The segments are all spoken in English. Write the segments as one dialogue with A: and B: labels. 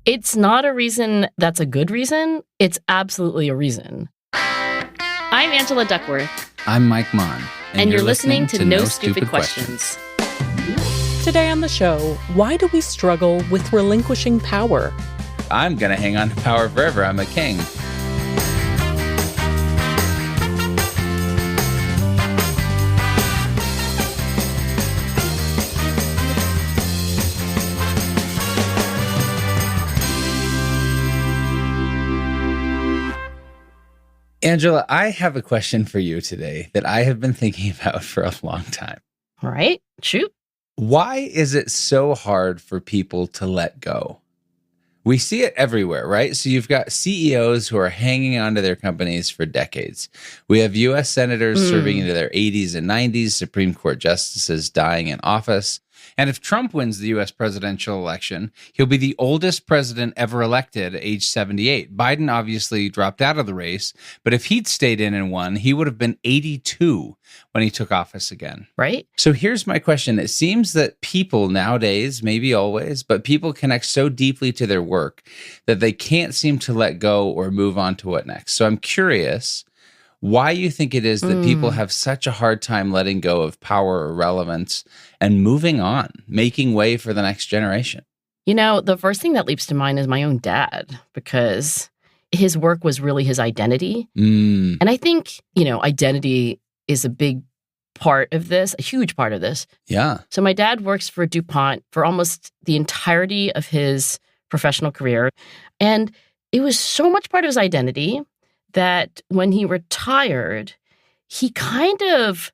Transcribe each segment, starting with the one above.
A: It's not a reason that's a good reason. It's absolutely a reason. I'm Angela Duckworth.
B: I'm Mike Maughan.
A: And you're listening to No Stupid Questions.
C: Today on the show, why do we struggle with relinquishing power?
B: I'm going to hang on to power forever. I'm a king. Angela, I have a question for you today that I have been thinking about for a long time.
A: All right, shoot.
B: Why is it so hard for people to let go? We see it everywhere, right? So you've got CEOs who are hanging on to their companies for decades. We have U.S. senators serving into their 80s and 90s, Supreme Court justices dying in office. And if Trump wins the U.S. presidential election, he'll be the oldest president ever elected at age 78. Biden obviously dropped out of the race, but if he'd stayed in and won, he would have been 82 when he took office again.
A: Right.
B: So here's my question. It seems that people nowadays, maybe always, but people connect so deeply to their work that they can't seem to let go or move on to what next. So I'm curious why you think it is that people have such a hard time letting go of power or relevance and moving on, making way for the next generation.
A: You know, the first thing that leaps to mind is my own dad, because his work was really his identity. And I think, identity is a big part of this, a huge part of this.
B: Yeah.
A: So my dad works for DuPont for almost the entirety of his professional career. And it was so much part of his identity that when he retired, he kind of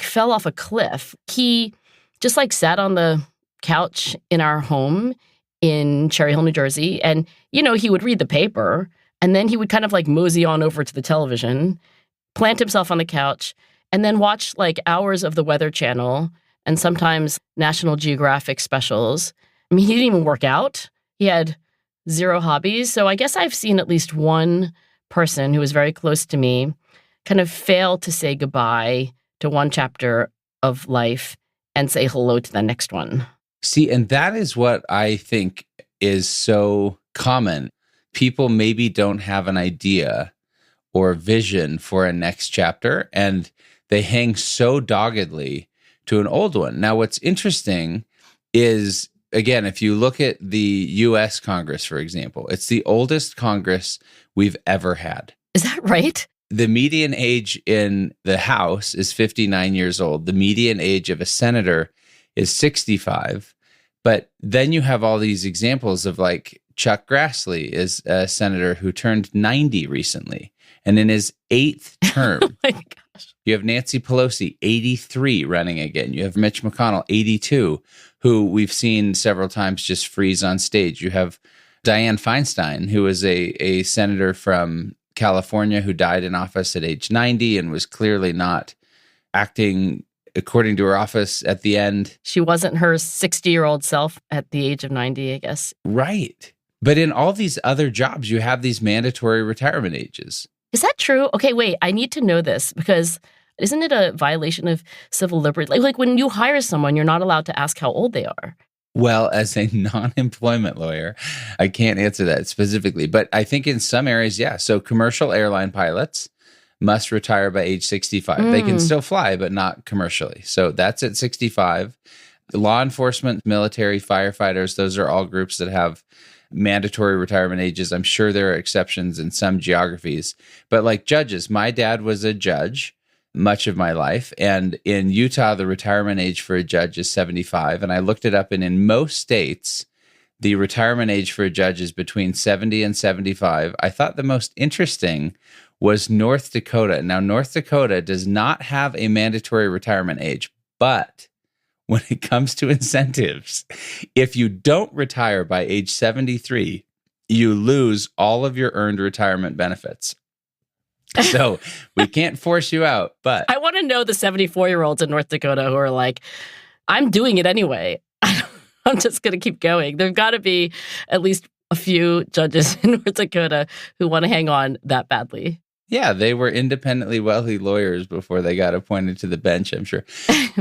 A: fell off a cliff. He just sat on the couch in our home in Cherry Hill, New Jersey. And, he would read the paper and then he would kind of mosey on over to the television, plant himself on the couch, and then watch hours of the Weather Channel and sometimes National Geographic specials. I mean, he didn't even work out. He had zero hobbies. So I guess I've seen at least one person who was very close to me kind of fail to say goodbye to one chapter of life and say hello to the next one.
B: See, and that is what I think is so common. People maybe don't have an idea or vision for a next chapter, and they hang so doggedly to an old one. Now, what's interesting is, again, if you look at the U.S. Congress, for example, it's the oldest Congress we've ever had.
A: Is that right?
B: The median age in the House is 59 years old. The median age of a senator is 65. But then you have all these examples of Chuck Grassley is a senator who turned 90 recently. And in his 8th term,
A: Oh my gosh.
B: You have Nancy Pelosi, 83, running again. You have Mitch McConnell, 82, who we've seen several times just freeze on stage. You have Dianne Feinstein, who was a senator from California who died in office at age 90 and was clearly not acting according to her office at the end.
A: She wasn't her 60-year-old self at the age of 90, I guess.
B: Right. But in all these other jobs, you have these mandatory retirement ages.
A: Is that true? Okay, wait, I need to know this because isn't it a violation of civil liberty? Like when you hire someone, you're not allowed to ask how old they are.
B: Well, as a non-employment lawyer, I can't answer that specifically. But I think in some areas, yeah. So commercial airline pilots must retire by age 65. They can still fly, but not commercially. So that's at 65. Law enforcement, military, firefighters, those are all groups that have mandatory retirement ages. I'm sure there are exceptions in some geographies. But like judges, my dad was a judge much of my life. And in Utah, the retirement age for a judge is 75. And I looked it up, and in most states, the retirement age for a judge is between 70 and 75. I thought the most interesting was North Dakota. Now, North Dakota does not have a mandatory retirement age, but when it comes to incentives, if you don't retire by age 73, you lose all of your earned retirement benefits. So we can't force you out, but
A: I want to know the 74-year-olds in North Dakota who are like, I'm doing it anyway. I'm just going to keep going. There've got to be at least a few judges in North Dakota who want to hang on that badly.
B: Yeah, they were independently wealthy lawyers before they got appointed to the bench, I'm sure.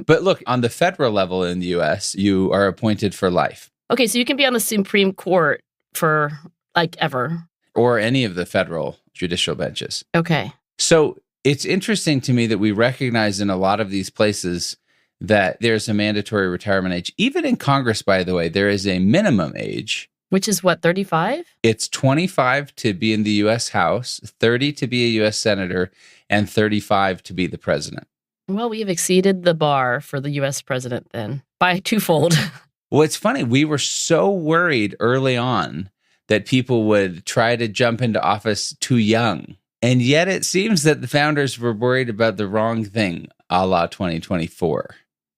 B: But look, on the federal level in the U.S., you are appointed for life.
A: Okay, so you can be on the Supreme Court for like ever.
B: Or any of the federal judicial benches.
A: Okay.
B: So it's interesting to me that we recognize in a lot of these places that there's a mandatory retirement age. Even in Congress, by the way, there is a minimum age.
A: Which is what, 35?
B: It's 25 to be in the U.S. House, 30 to be a U.S. Senator, and 35 to be the president.
A: Well, we have exceeded the bar for the U.S. president then by twofold.
B: Well, it's funny. We were so worried early on that people would try to jump into office too young. And yet it seems that the founders were worried about the wrong thing, a la 2024.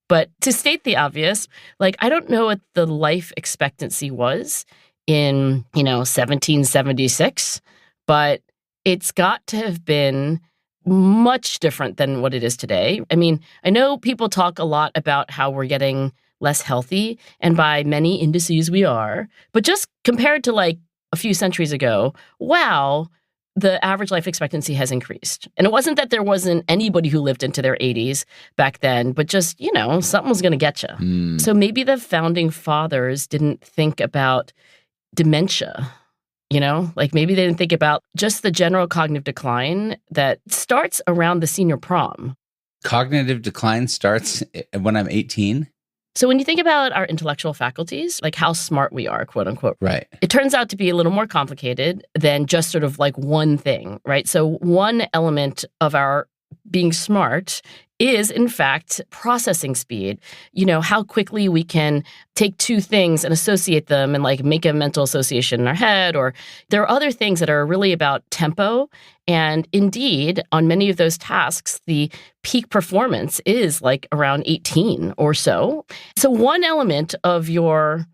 A: But to state the obvious, like, I don't know what the life expectancy was in, 1776, but it's got to have been much different than what it is today. I mean, I know people talk a lot about how we're getting less healthy, and by many indices we are, but just compared to like a few centuries ago, wow, the average life expectancy has increased. And it wasn't that there wasn't anybody who lived into their 80s back then, but just, something was going to get you. So maybe the founding fathers didn't think about dementia, like maybe they didn't think about just the general cognitive decline that starts around the senior prom.
B: Cognitive decline starts when I'm 18?
A: So when you think about our intellectual faculties, like how smart we are, quote unquote,
B: right,
A: it turns out to be a little more complicated than just sort of like one thing, right? So one element of our being smart is, in fact, processing speed. How quickly we can take two things and associate them and like make a mental association in our head. Or there are other things that are really about tempo. And indeed, on many of those tasks, the peak performance is like around 18 or so. So one element of your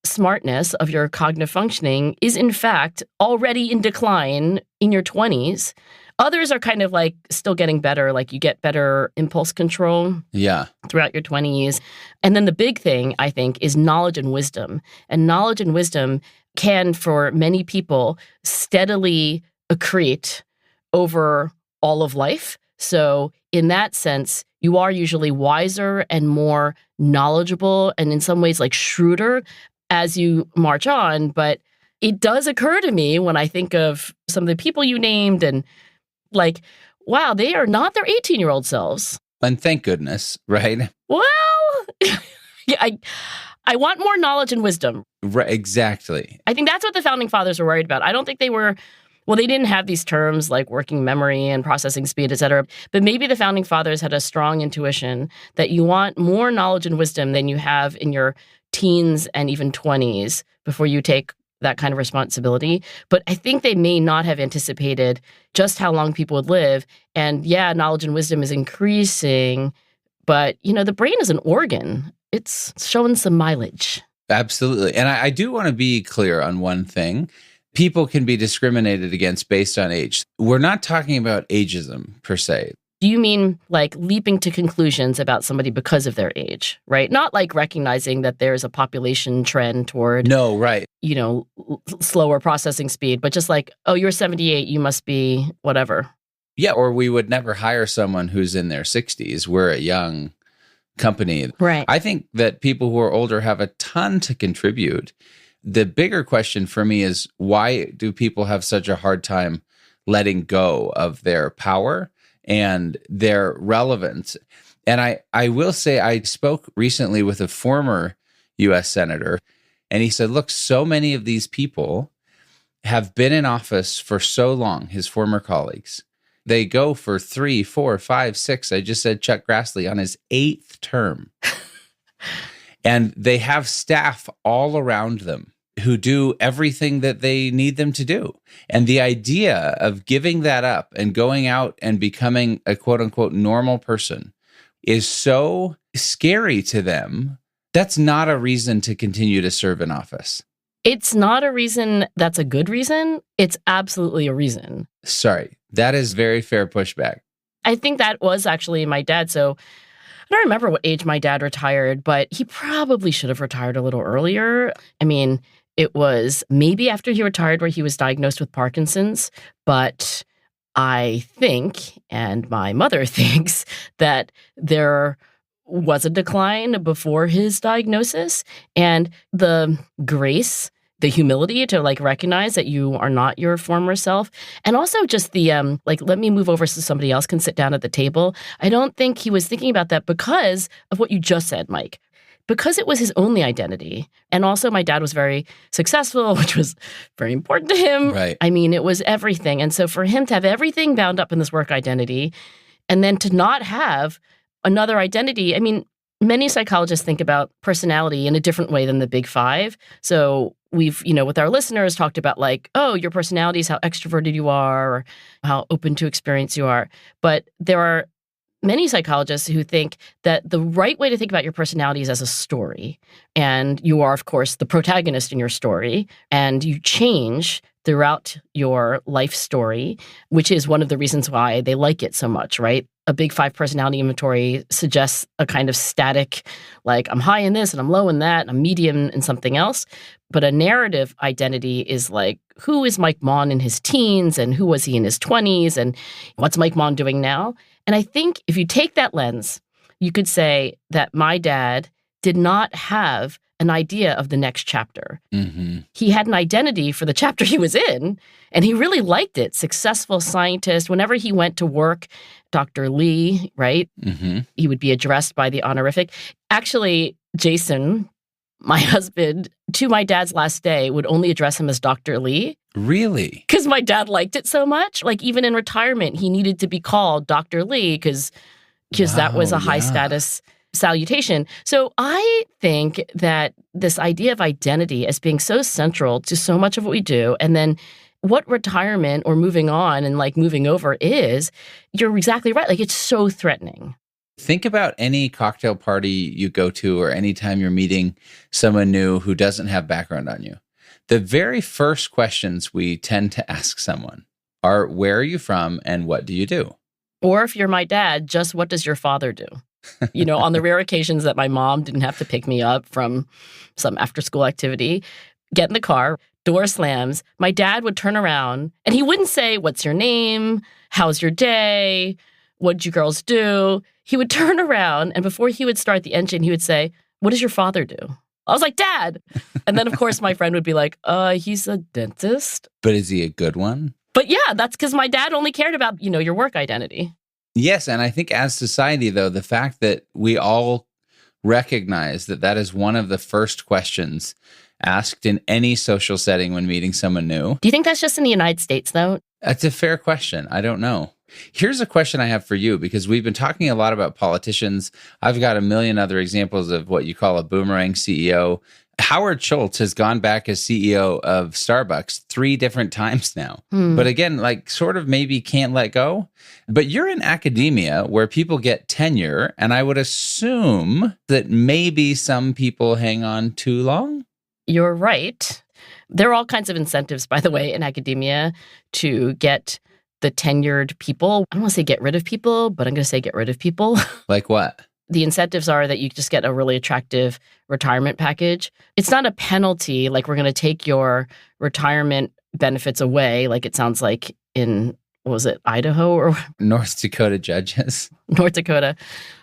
A: smartness, of your cognitive functioning, is in fact already in decline in your 20s. Others are kind of like still getting better, like you get better impulse control throughout your 20s. And then the big thing, I think, is knowledge and wisdom. And knowledge and wisdom can, for many people, steadily accrete over all of life. So in that sense, you are usually wiser and more knowledgeable and in some ways like shrewder as you march on. But it does occur to me when I think of some of the people you named and like, wow, they are not their 18-year-old selves.
B: And thank goodness, right?
A: Well, yeah, I want more knowledge and wisdom.
B: Right, exactly.
A: I think that's what the founding fathers were worried about. I don't think they were, they didn't have these terms like working memory and processing speed, et cetera. But maybe the founding fathers had a strong intuition that you want more knowledge and wisdom than you have in your teens and even 20s before you take that kind of responsibility. But I think they may not have anticipated just how long people would live. And yeah, knowledge and wisdom is increasing, but the brain is an organ. It's showing some mileage.
B: Absolutely. And I do want to be clear on one thing. People can be discriminated against based on age. We're not talking about ageism per se.
A: Do you mean like leaping to conclusions about somebody because of their age, right? Not like recognizing that there's a population trend toward,
B: no, right,
A: slower processing speed, but just like, oh, you're 78, you must be whatever.
B: Yeah, or we would never hire someone who's in their 60s. We're a young company.
A: Right.
B: I think that people who are older have a ton to contribute. The bigger question for me is, why do people have such a hard time letting go of their power and their relevance? And I will say, I spoke recently with a former U.S. senator, and he said, look, so many of these people have been in office for so long, his former colleagues. They go for 3, 4, 5, 6. I just said Chuck Grassley on his 8th term. And they have staff all around them who do everything that they need them to do. And the idea of giving that up and going out and becoming a quote unquote normal person is so scary to them. That's not a reason to continue to serve in office.
A: It's not a reason that's a good reason. It's absolutely a reason.
B: Sorry, that is very fair pushback.
A: I think that was actually my dad. So I don't remember what age my dad retired, but he probably should have retired a little earlier. I mean, it was maybe after he retired where he was diagnosed with Parkinson's, but I think, and my mother thinks, that there was a decline before his diagnosis, and the grace the humility to like recognize that you are not your former self. And also just the like, let me move over so somebody else can sit down at the table. I don't think he was thinking about that because of what you just said, Mike. Because it was his only identity. And also my dad was very successful, which was very important to him.
B: Right.
A: I mean, it was everything. And so for him to have everything bound up in this work identity and then to not have another identity, I mean, many psychologists think about personality in a different way than the big five. So we've, with our listeners talked about like, oh, your personality is how extroverted you are or how open to experience you are. But there are many psychologists who think that the right way to think about your personality is as a story. And you are, of course, the protagonist in your story, and you change throughout your life story, which is one of the reasons why they like it so much, right? A big five personality inventory suggests a kind of static, like I'm high in this and I'm low in that and I'm medium in something else. But a narrative identity is like, who is Mike Maughan in his teens and who was he in his 20s and what's Mike Maughan doing now? And I think if you take that lens, you could say that my dad did not have an idea of the next chapter.
B: Mm-hmm.
A: He had an identity for the chapter he was in, and he really liked it. Successful scientist. Whenever he went to work, Dr. Lee, right?
B: Mm-hmm.
A: He would be addressed by the honorific. Actually, Jason, my husband, to my dad's last day, would only address him as Dr. Lee.
B: Really?
A: Because my dad liked it so much. Like, even in retirement, he needed to be called Dr. Lee because that was a high status salutation. So I think that this idea of identity as being so central to so much of what we do, and then what retirement or moving on and like moving over is, you're exactly right. Like, it's so threatening.
B: Think about any cocktail party you go to or anytime you're meeting someone new who doesn't have background on you. The very first questions we tend to ask someone are, where are you from and what do you do?
A: Or if you're my dad, just what does your father do? On the rare occasions that my mom didn't have to pick me up from some after-school activity, get in the car, door slams, my dad would turn around and he wouldn't say, what's your name? How's your day? What'd you girls do? He would turn around and before he would start the engine, he would say, what does your father do? I was like, Dad. And then, of course, my friend would be like, he's a dentist.
B: But is he a good one?
A: But yeah, that's because my dad only cared about, your work identity.
B: Yes, and I think as society, though, the fact that we all recognize that is one of the first questions asked in any social setting when meeting someone new.
A: Do you think that's just in the United States, though?
B: That's a fair question. I don't know. Here's a question I have for you, because we've been talking a lot about politicians. I've got a million other examples of what you call a boomerang CEO. Howard Schultz has gone back as CEO of Starbucks 3 different times now. But again, like sort of maybe can't let go. But you're in academia where people get tenure, and I would assume that maybe some people hang on too long.
A: You're right. There are all kinds of incentives, by the way, in academia to get the tenured people. I don't want to say get rid of people, but I'm going to say get rid of people.
B: Like what?
A: The incentives are that you just get a really attractive retirement package. It's not a penalty, like we're going to take your retirement benefits away, like it sounds like in, what was it, Idaho or
B: North Dakota judges.
A: North Dakota.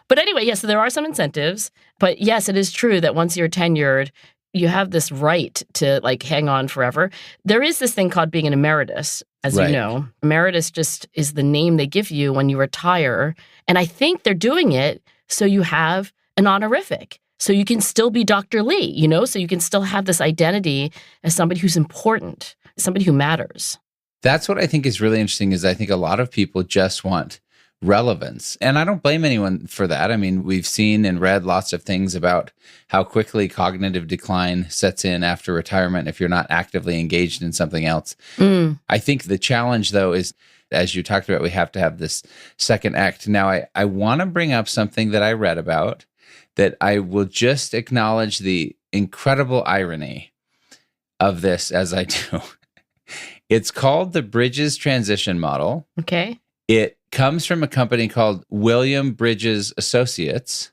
A: But anyway, yes, so there are some incentives. But yes, it is true that once you're tenured, you have this right to like hang on forever. There is this thing called being an emeritus, as you know. Emeritus just is the name they give you when you retire. And I think they're doing it so you have an honorific. So you can still be Dr. Lee, so you can still have this identity as somebody who's important, somebody who matters.
B: That's what I think is really interesting, is I think a lot of people just want relevance. And I don't blame anyone for that. I mean, we've seen and read lots of things about how quickly cognitive decline sets in after retirement if you're not actively engaged in something else. I think the challenge, though, is, as you talked about, we have to have this second act. Now, I want to bring up something that I read about that I will just acknowledge the incredible irony of this as I do. It's called the Bridges Transition Model.
A: Okay.
B: It comes from a company called William Bridges Associates,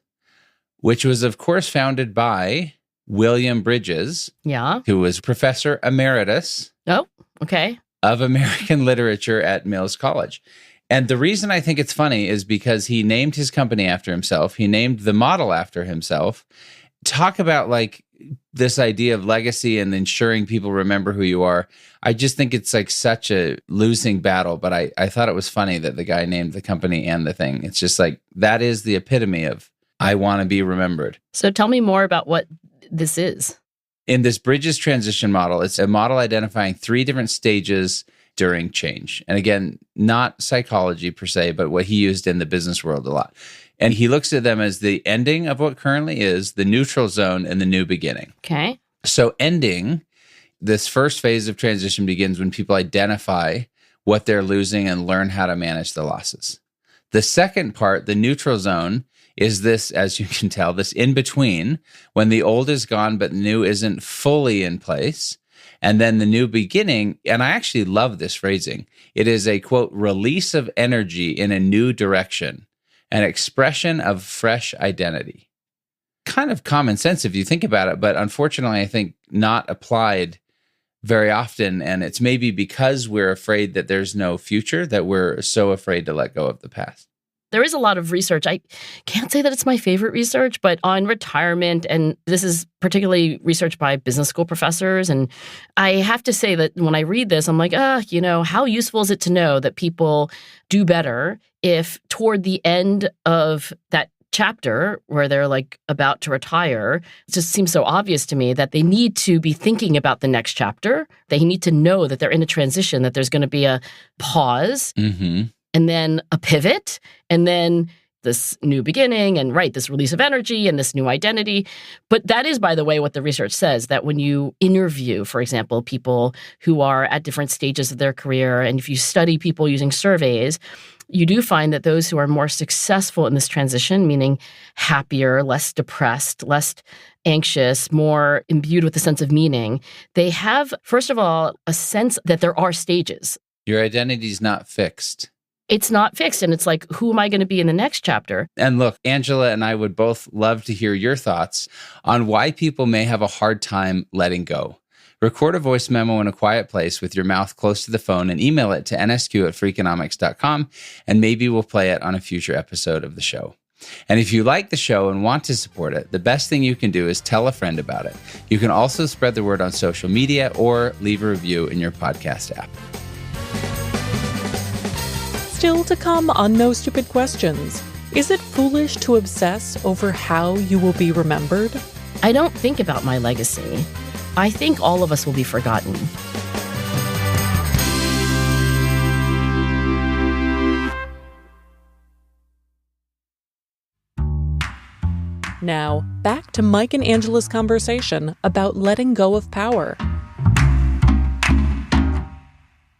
B: which was, of course, founded by William Bridges, who was professor emeritus of American literature at Mills College. And the reason I think it's funny is because he named his company after himself. He named the model after himself. Talk about like this idea of legacy and ensuring people remember who you are, I just think it's like such a losing battle. But I thought it was funny that the guy named the company and the thing. It's just like, that is the epitome of, I want to be remembered.
A: So tell me more about what this is.
B: In this Bridges transition model, it's a model identifying 3 different stages during change. And again, not psychology per se, but what he used in the business world a lot. And he looks at them as the ending of what currently is, the neutral zone, and the new beginning.
A: Okay.
B: So ending, this first phase of transition begins when people identify what they're losing and learn how to manage the losses. The second part, the neutral zone, is this, as you can tell, this in between when the old is gone but new isn't fully in place. And then the new beginning, and I actually love this phrasing. It is a, quote, release of energy in a new direction, an expression of fresh identity. Kind of common sense if you think about it, but unfortunately, I think not applied very often. And it's maybe because we're afraid that there's no future that we're so afraid to let go of the past.
A: There is a lot of research. I can't say that it's my favorite research, but on retirement, and this is particularly research by business school professors. And I have to say that when I read this, I'm like, how useful is it to know that people do better if toward the end of that chapter where they're like about to retire, it just seems so obvious to me that they need to be thinking about the next chapter. They need to know that they're in a transition, that there's going to be a pause.
B: Mm-hmm.
A: And then a pivot, and then this new beginning, and this release of energy and this new identity. But that is, by the way, what the research says, that when you interview, for example, people who are at different stages of their career, and if you study people using surveys, you do find that those who are more successful in this transition, meaning happier, less depressed, less anxious, more imbued with a sense of meaning, they have, first of all, a sense that there are stages.
B: Your identity is not fixed.
A: It's not fixed. And it's like, who am I going to be in the next chapter?
B: And look, Angela and I would both love to hear your thoughts on why people may have a hard time letting go. Record a voice memo in a quiet place with your mouth close to the phone and email it to nsq@freakonomics.com, and maybe we'll play it on a future episode of the show. And if you like the show and want to support it, the best thing you can do is tell a friend about it. You can also spread the word on social media or leave a review in your podcast app.
C: Still to come on No Stupid Questions. Is it foolish to obsess over how you will be remembered?
A: I don't think about my legacy. I think all of us will be forgotten.
C: Now, back to Mike and Angela's conversation about letting go of power.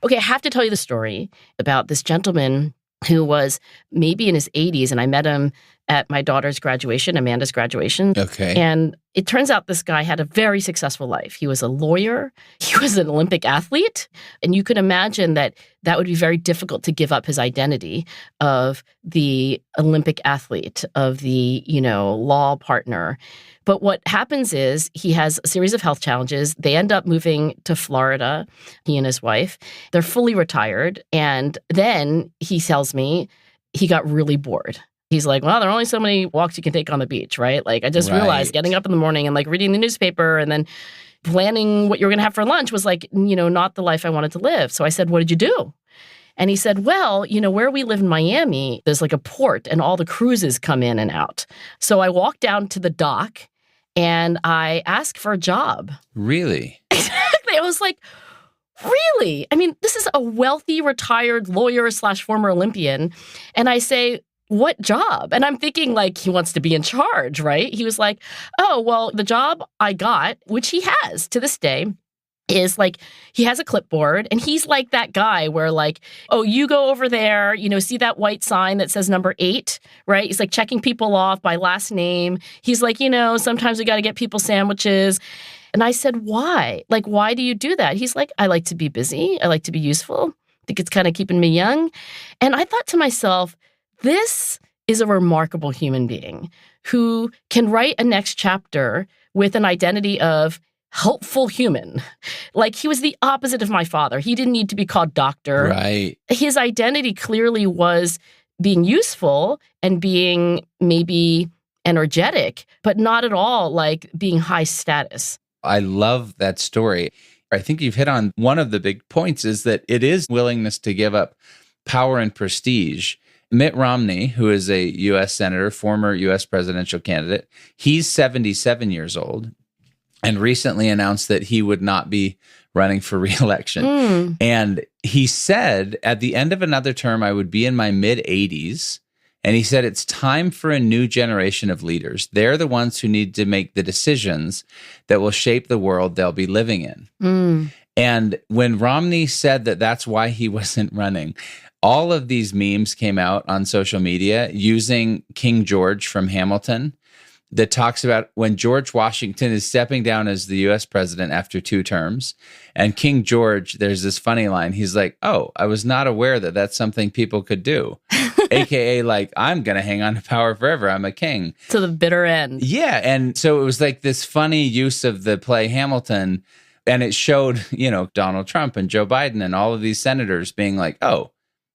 A: Okay, I have to tell you the story about this gentleman who was maybe in his 80s, and I met him at my daughter's graduation, Amanda's graduation.
B: Okay.
A: And it turns out this guy had a very successful life. He was a lawyer. He was an Olympic athlete. And you could imagine that that would be very difficult to give up his identity of the Olympic athlete, of the, law partner. But what happens is he has a series of health challenges. They end up moving to Florida, he and his wife. They're fully retired. And then he tells me he got really bored. He's like, well, there are only so many walks you can take on the beach, right? Like, I just realized getting up in the morning and like reading the newspaper and then planning what you were going to have for lunch was like, not the life I wanted to live. So I said, what did you do? And he said, well, where we live in Miami, there's like a port and all the cruises come in and out. So I walked down to the dock and I asked for a job.
B: Really?
A: Exactly. I was like, really? I mean, this is a wealthy, retired lawyer / former Olympian. And I say, what job? And I'm thinking like he wants to be in charge, right? He was like, oh, well, the job I got, which he has to this day, is like he has a clipboard and he's like that guy where like, oh, you go over there, see that white sign that says number 8, right? He's like checking people off by last name. He's like, sometimes we got to get people sandwiches. And I said, why? Like, why do you do that? He's like, I like to be busy. I like to be useful. I think it's kind of keeping me young. And I thought to myself, this is a remarkable human being who can write a next chapter with an identity of helpful human. Like he was the opposite of my father. He didn't need to be called doctor.
B: Right.
A: His identity clearly was being useful and being maybe energetic, but not at all like being high status.
B: I love that story. I think you've hit on one of the big points is that it is willingness to give up power and prestige. Mitt Romney, who is a U.S. senator, former U.S. presidential candidate, he's 77 years old and recently announced that he would not be running for re-election. And he said, at the end of another term, I would be in my mid-80s. And he said, it's time for a new generation of leaders. They're the ones who need to make the decisions that will shape the world they'll be living in. And when Romney said that that's why he wasn't running, all of these memes came out on social media using King George from Hamilton that talks about when George Washington is stepping down as the U.S. president after 2 terms. And King George, there's this funny line. He's like, oh, I was not aware that that's something people could do. AKA, like, I'm going to hang on to power forever. I'm a king.
A: To the bitter end.
B: Yeah. And so it was like this funny use of the play Hamilton. And it showed, Donald Trump and Joe Biden and all of these senators being like, oh,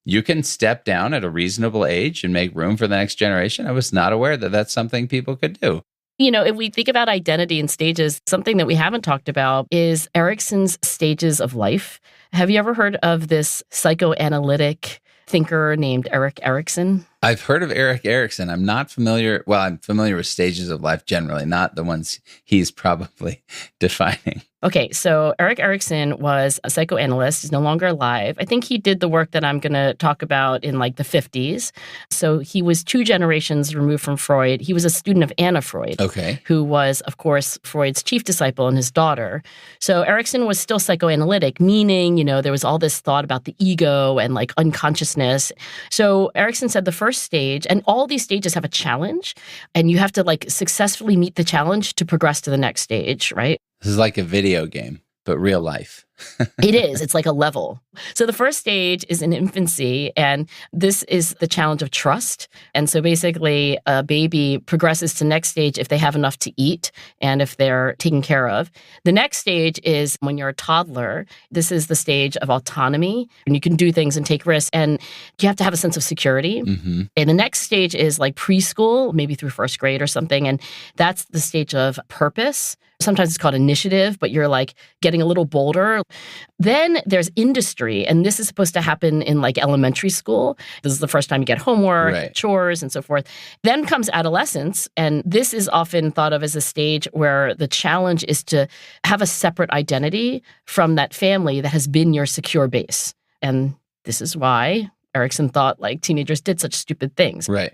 B: you can step down at a reasonable age and make room for the next generation. I was not aware that that's something people could do.
A: If we think about identity and stages, something that we haven't talked about is Erikson's stages of life. Have you ever heard of this psychoanalytic thinker named Erik Erikson?
B: I've heard of Erik Erikson. I'm not familiar. Well, I'm familiar with stages of life generally, not the ones he's probably defining.
A: Okay, so Erik Erikson was a psychoanalyst. He's no longer alive. I think he did the work that I'm going to talk about in like the 50s. So he was 2 generations removed from Freud. He was a student of Anna Freud, who was, of course, Freud's chief disciple and his daughter. So Erikson was still psychoanalytic, meaning, there was all this thought about the ego and like unconsciousness. So Erikson said the first stage, and all these stages have a challenge, and you have to like successfully meet the challenge to progress to the next stage, right?
B: This is like a video game, but real life.
A: It is. It's like a level. So the first stage is in infancy, and this is the challenge of trust. And so basically, a baby progresses to next stage if they have enough to eat and if they're taken care of. The next stage is when you're a toddler. This is the stage of autonomy, and you can do things and take risks, and you have to have a sense of security. And the next stage is like preschool, maybe through first grade or something, and that's the stage of purpose. Sometimes it's called initiative, but you're like getting a little bolder. Then there's industry, and this is supposed to happen in like elementary school. This is the first time you get homework, chores, and so forth. Then comes adolescence, and this is often thought of as a stage where the challenge is to have a separate identity from that family that has been your secure base. And this is why Erikson thought like teenagers did such stupid things.
B: Right.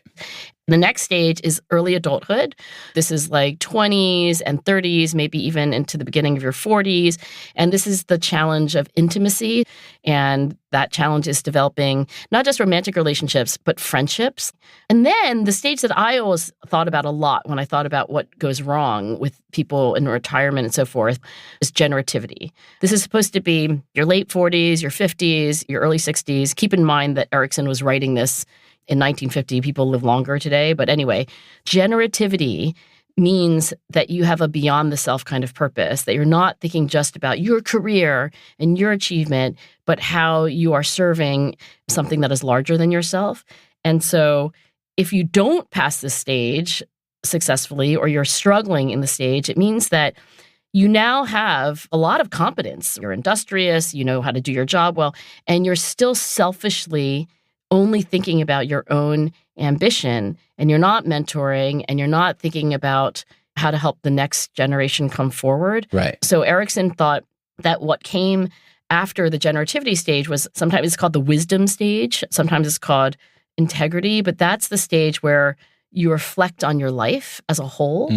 A: The next stage is early adulthood. This is like 20s and 30s, maybe even into the beginning of your 40s. And this is the challenge of intimacy. And that challenge is developing not just romantic relationships, but friendships. And then the stage that I always thought about a lot when I thought about what goes wrong with people in retirement and so forth is generativity. This is supposed to be your late 40s, your 50s, your early 60s. Keep in mind that Erikson was writing this in 1950. People live longer today. But anyway, generativity means that you have a beyond the self kind of purpose, that you're not thinking just about your career and your achievement, but how you are serving something that is larger than yourself. And so if you don't pass this stage successfully, or you're struggling in the stage, it means that you now have a lot of competence. You're industrious, you know how to do your job well, and you're still selfishly only thinking about your own ambition, and you're not mentoring, and you're not thinking about how to help the next generation come forward.
B: Right.
A: So Erikson thought that what came after the generativity stage was sometimes it's called the wisdom stage, sometimes it's called integrity, but that's the stage where you reflect on your life as a whole,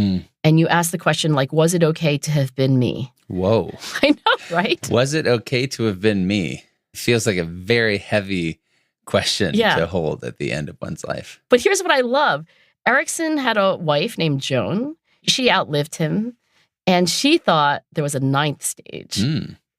A: and you ask the question, like, was it okay to have been me?
B: Whoa.
A: I know, right?
B: Was it okay to have been me? It feels like a very heavy question to hold at the end of one's life.
A: But here's what I love. Erikson had a wife named Joan. She outlived him, and she thought there was a 9th stage.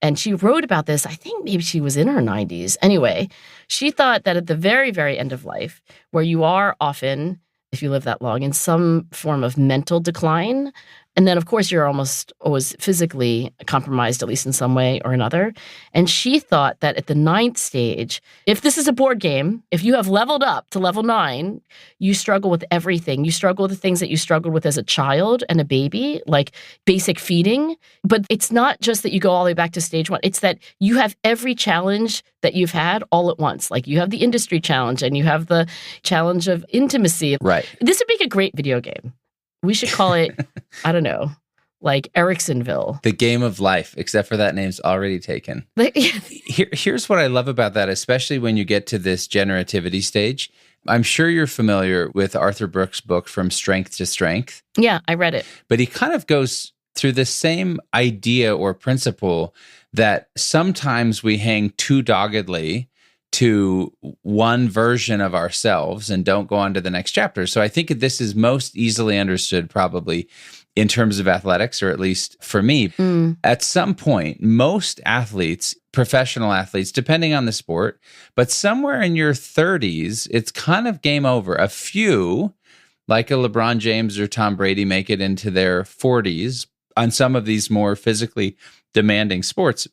A: And she wrote about this, I think maybe she was in her 90s. Anyway, she thought that at the very, very end of life, where you are often, if you live that long, in some form of mental decline, And then, of course, you're almost always physically compromised, at least in some way or another. And she thought that at the 9th stage, if this is a board game, if you have leveled up to level 9, you struggle with everything. You struggle with the things that you struggled with as a child and a baby, like basic feeding. But it's not just that you go all the way back to stage 1. It's that you have every challenge that you've had all at once. Like you have the industry challenge and you have the challenge of intimacy.
B: Right.
A: This would make a great video game. We should call it, I don't know, like Ericksonville.
B: The game of life, except for that name's already taken. Here's what I love about that, especially when you get to this generativity stage. I'm sure you're familiar with Arthur Brooks' book, From Strength to Strength.
A: Yeah, I read it.
B: But he kind of goes through the same idea or principle that sometimes we hang too doggedly to one version of ourselves and don't go on to the next chapter. So I think this is most easily understood probably in terms of athletics, or at least for me. At some point, most athletes, professional athletes, depending on the sport, but somewhere in your 30s, it's kind of game over. A few, like a LeBron James or Tom Brady, make it into their 40s on some of these more physically demanding sports,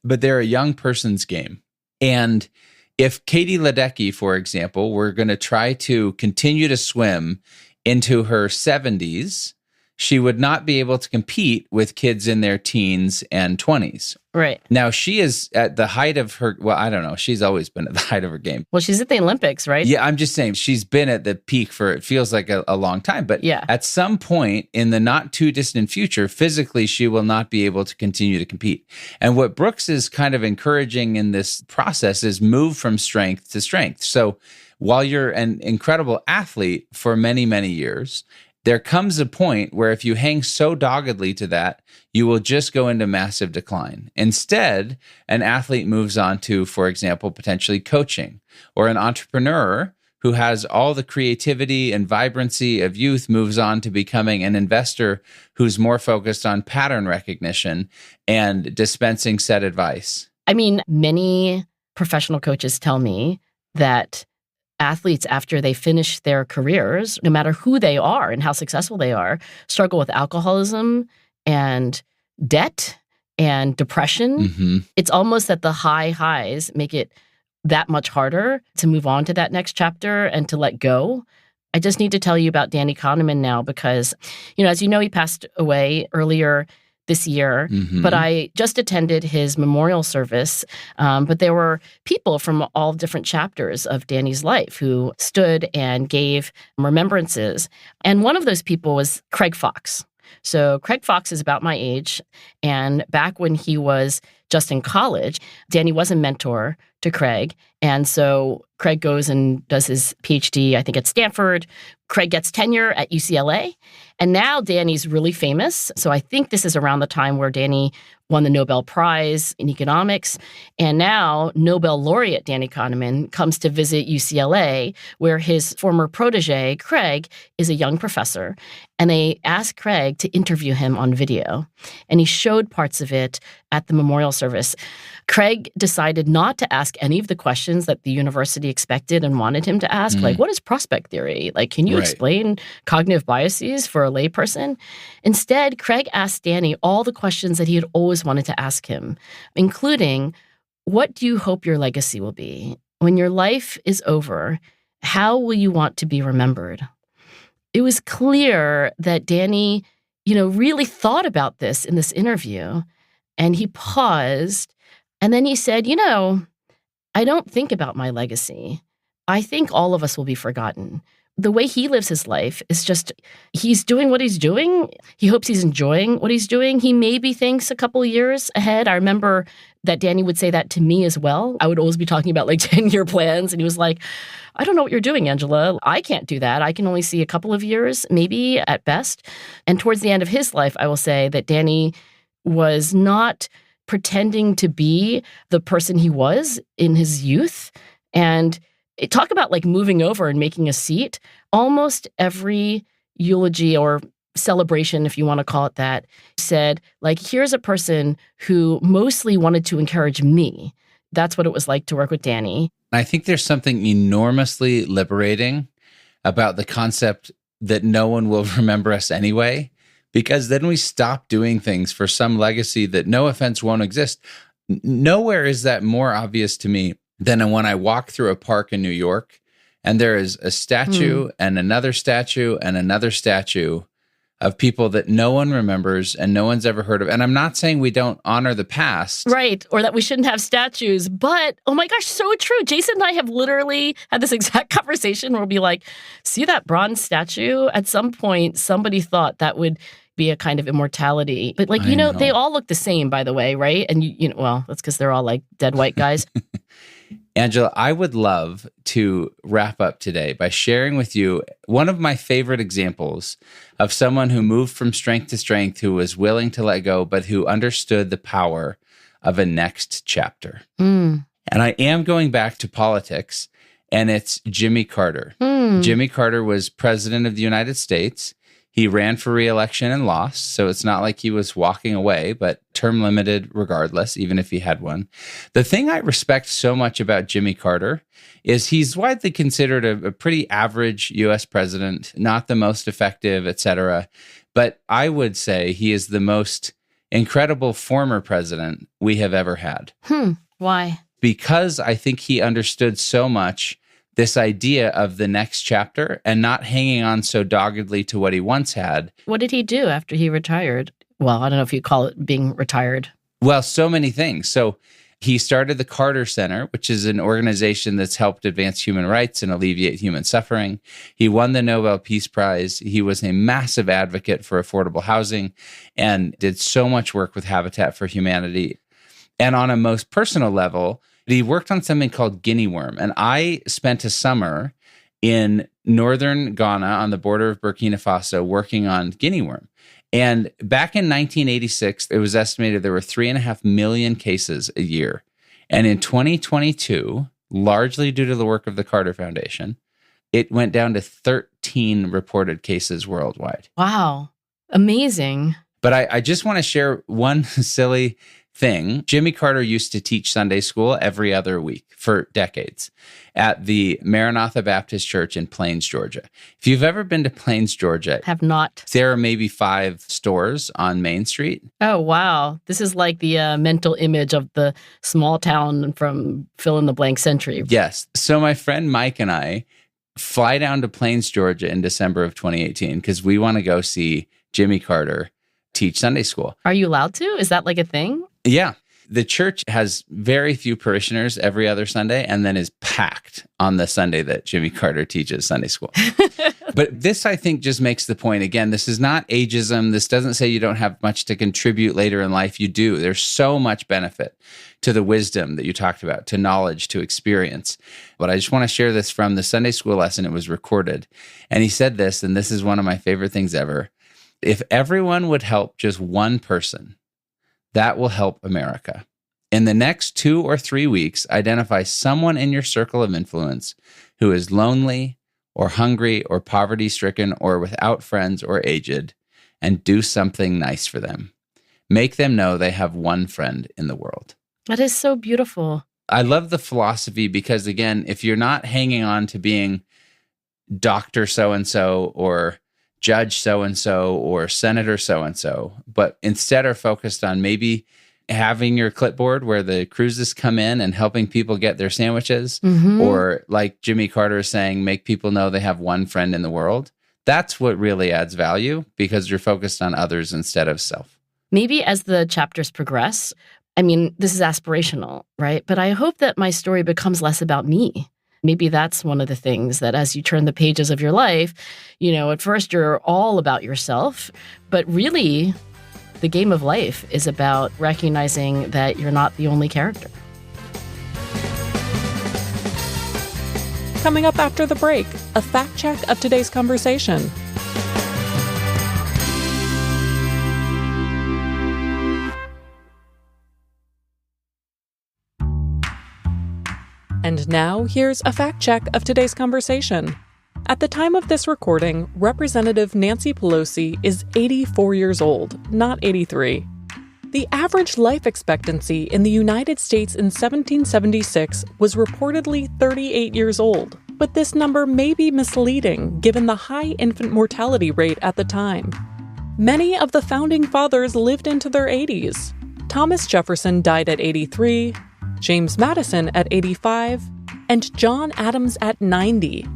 B: but they're a young person's game. And if Katie Ledecky, for example, were going to try to continue to swim into her 70s, she would not be able to compete with kids in their teens and 20s.
A: Right.
B: Now, she is at the height of her, well, I don't know. She's always been at the height of her game.
A: Well, she's at the Olympics, right?
B: Yeah, I'm just saying she's been at the peak for, it feels like a long time. But
A: yeah,
B: at some point in the not too distant future, physically, she will not be able to continue to compete. And what Brooks is kind of encouraging in this process is move from strength to strength. So while you're an incredible athlete for many, many years, there comes a point where if you hang so doggedly to that, you will just go into massive decline. Instead, an athlete moves on to, for example, potentially coaching, or an entrepreneur who has all the creativity and vibrancy of youth moves on to becoming an investor who's more focused on pattern recognition and dispensing set advice.
A: I mean, many professional coaches tell me that athletes, after they finish their careers, no matter who they are and how successful they are, struggle with alcoholism and debt and depression. It's almost that the highs make it that much harder to move on to that next chapter and to let go. I just need to tell you about Danny Kahneman now because, as you know, he passed away earlier this year, but I just attended his memorial service. But there were people from all different chapters of Danny's life who stood and gave remembrances. And one of those people was Craig Fox. So Craig Fox is about my age. And back when he was just in college, Danny was a mentor to Craig. And so Craig goes and does his PhD, I think, at Stanford. Craig gets tenure at UCLA. And now Danny's really famous. So I think this is around the time where Danny won the Nobel Prize in economics. And now Nobel laureate Danny Kahneman comes to visit UCLA, where his former protege, Craig, is a young professor. And they asked Craig to interview him on video. And he showed parts of it at the memorial service. Craig decided not to ask any of the questions that the university expected and wanted him to ask, like, what is prospect theory? Like, can you explain cognitive biases for a layperson? Instead, Craig asked Danny all the questions that he had always wanted to ask him, including, what do you hope your legacy will be? When your life is over, how will you want to be remembered? It was clear that Danny, really thought about this in this interview, and he paused, and then he said, I don't think about my legacy. I think all of us will be forgotten. The way he lives his life is just, he's doing what he's doing. He hopes he's enjoying what he's doing. He maybe thinks a couple of years ahead. I remember that Danny would say that to me as well. I would always be talking about 10-year plans. And he was like, I don't know what you're doing, Angela. I can't do that. I can only see a couple of years, maybe at best. And towards the end of his life, I will say that Danny was not pretending to be the person he was in his youth. And talk about moving over and making a seat. Almost every eulogy or celebration, if you want to call it that, said, here's a person who mostly wanted to encourage me. That's what it was like to work with Danny.
B: I think there's something enormously liberating about the concept that no one will remember us anyway, because then we stop doing things for some legacy that, no offense, won't exist. Nowhere is that more obvious to me than when I walk through a park in New York and there is a statue and another statue and another statue of people that no one remembers and no one's ever heard of. And I'm not saying we don't honor the past.
A: Right. Or that we shouldn't have statues. But, oh my gosh, so true. Jason and I have literally had this exact conversation where we'll be like, see that bronze statue? At some point, somebody thought that would be a kind of immortality. But like, you know, they all look the same, by the way, right? And, you know, well, that's because they're all like dead white guys.
B: Angela, I would love to wrap up today by sharing with you one of my favorite examples of someone who moved from strength to strength, who was willing to let go, but who understood the power of a next chapter. And I am going back to politics, and it's Jimmy Carter. Jimmy Carter was president of the United States. He ran for re-election and lost, so it's not like he was walking away, but term limited regardless, even if he had one. The thing I respect so much about Jimmy Carter is he's widely considered a pretty average U.S. president, not the most effective, et cetera. But I would say he is the most incredible former president we have ever had.
A: Why?
B: Because I think he understood so much this idea of the next chapter and not hanging on so doggedly to what he once had.
A: What did he do after he retired? Well, I don't know if you call it being retired.
B: Well, so many things. So he started the Carter Center, which is an organization that's helped advance human rights and alleviate human suffering. He won the Nobel Peace Prize. He was a massive advocate for affordable housing and did so much work with Habitat for Humanity. And on a most personal level, he worked on something called guinea worm. And I spent a summer in northern Ghana on the border of Burkina Faso working on guinea worm. And back in 1986, it was estimated there were 3.5 million cases a year. And in 2022, largely due to the work of the Carter Foundation, it went down to 13 reported cases worldwide.
A: Wow. Amazing.
B: But I just want to share one silly thing. Jimmy Carter used to teach Sunday school every other week for decades at the Maranatha Baptist Church in Plains, Georgia. If you've ever been to Plains, Georgia,
A: have not.
B: There are maybe 5 stores on Main Street.
A: Oh, wow. This is like the mental image of the small town from fill-in-the-blank century.
B: Yes. So my friend Mike and I fly down to Plains, Georgia in December of 2018 because we want to go see Jimmy Carter teach Sunday school.
A: Are you allowed to? Is that like a thing?
B: Yeah. The church has very few parishioners every other Sunday and then is packed on the Sunday that Jimmy Carter teaches Sunday school. But this, I think, just makes the point. Again, this is not ageism. This doesn't say you don't have much to contribute later in life. You do. There's so much benefit to the wisdom that you talked about, to knowledge, to experience. But I just want to share this from the Sunday school lesson. It was recorded. And he said this, and this is one of my favorite things ever. If everyone would help just one person, that will help America. In the next 2 or 3 weeks, identify someone in your circle of influence who is lonely or hungry or poverty-stricken or without friends or aged, and do something nice for them. Make them know they have one friend in the world.
A: That is so beautiful.
B: I love the philosophy because, again, if you're not hanging on to being Dr. So-and-so or Judge so-and-so or Senator so-and-so, but instead are focused on maybe having your clipboard where the cruises come in and helping people get their sandwiches, or like Jimmy Carter is saying, make people know they have one friend in the world. That's what really adds value because you're focused on others instead of self.
A: Maybe as the chapters progress, I mean, this is aspirational, right? But I hope that my story becomes less about me. Maybe that's one of the things that as you turn the pages of your life, you know, at first you're all about yourself, but really the game of life is about recognizing that you're not the only character.
C: Coming up after the break, a fact check of today's conversation. And now, here's a fact check of today's conversation. At the time of this recording, Representative Nancy Pelosi is 84 years old, not 83. The average life expectancy in the United States in 1776 was reportedly 38 years old, but this number may be misleading given the high infant mortality rate at the time. Many of the founding fathers lived into their 80s. Thomas Jefferson died at 83, James Madison at 85, and John Adams at 90.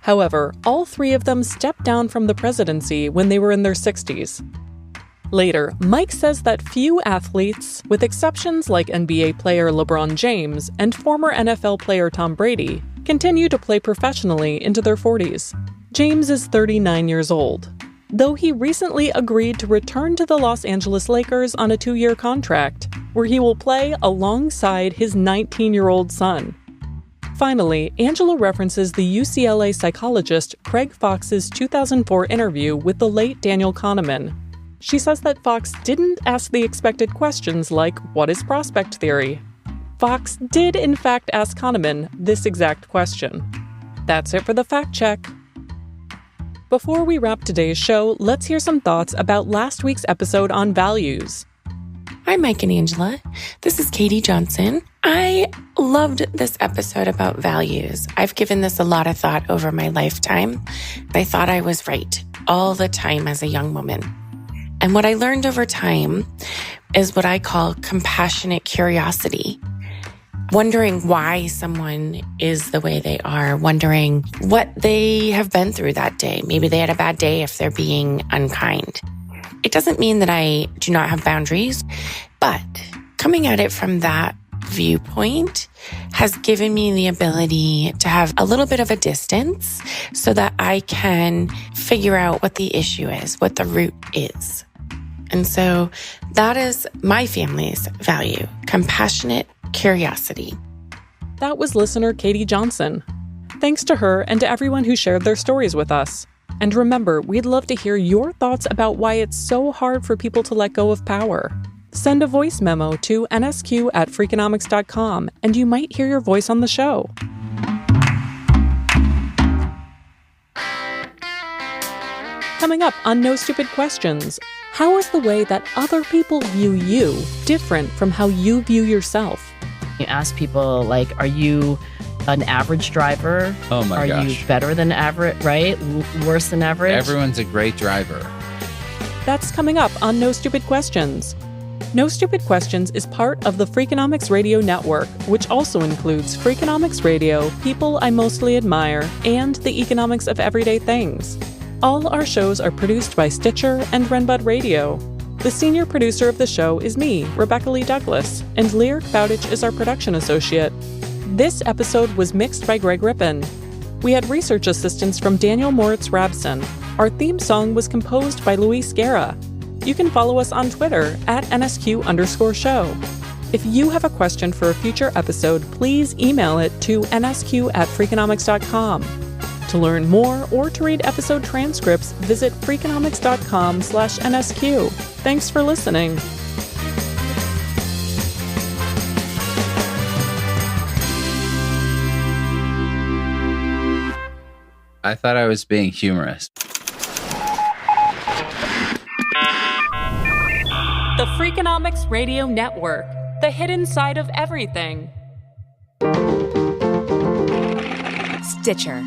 C: However, all three of them stepped down from the presidency when they were in their 60s. Later, Mike says that few athletes, with exceptions like NBA player LeBron James and former NFL player Tom Brady, continue to play professionally into their 40s. James is 39 years old, though he recently agreed to return to the Los Angeles Lakers on a 2-year contract, where he will play alongside his 19-year-old son. Finally, Angela references the UCLA psychologist Craig Fox's 2004 interview with the late Daniel Kahneman. She says that Fox didn't ask the expected questions like, what is prospect theory? Fox did in fact ask Kahneman this exact question. That's it for the fact check. Before we wrap today's show, let's hear some thoughts about last week's episode on values.
D: Hi, Mike and Angela. This is Katie Johnson. I loved this episode about values. I've given this a lot of thought over my lifetime. I thought I was right all the time as a young woman. And what I learned over time is what I call compassionate curiosity. Wondering why someone is the way they are, wondering what they have been through that day. Maybe they had a bad day if they're being unkind. It doesn't mean that I do not have boundaries, but coming at it from that viewpoint has given me the ability to have a little bit of a distance so that I can figure out what the issue is, what the root is. And so that is my family's value, compassionate curiosity.
C: That was listener Katie Johnson. Thanks to her and to everyone who shared their stories with us. And remember, we'd love to hear your thoughts about why it's so hard for people to let go of power. Send a voice memo to nsq@freakonomics.com and you might hear your voice on the show. Coming up on No Stupid Questions, how is the way that other people view you different from how you view yourself?
A: You ask people, like, are you an average driver?
B: Oh my gosh.
A: Are you better than average, right? Worse than average?
B: Everyone's a great driver.
C: That's coming up on No Stupid Questions. No Stupid Questions is part of the Freakonomics Radio Network, which also includes Freakonomics Radio, People I Mostly Admire, and The Economics of Everyday Things. All our shows are produced by Stitcher and Renbud Radio. The senior producer of the show is me, Rebecca Lee Douglas, and Lyric Bowditch is our production associate. This episode was mixed by Greg Rippin. We had research assistance from Daniel Moritz Rabson. Our theme song was composed by Luis Guerra. You can follow us on Twitter @NSQ_show. If you have a question for a future episode, please email it to nsq@freakonomics.com. To learn more or to read episode transcripts, visit freakonomics.com/NSQ. Thanks for listening.
B: I thought I was being humorous.
C: The Freakonomics Radio Network, the hidden side of everything.
E: Stitcher.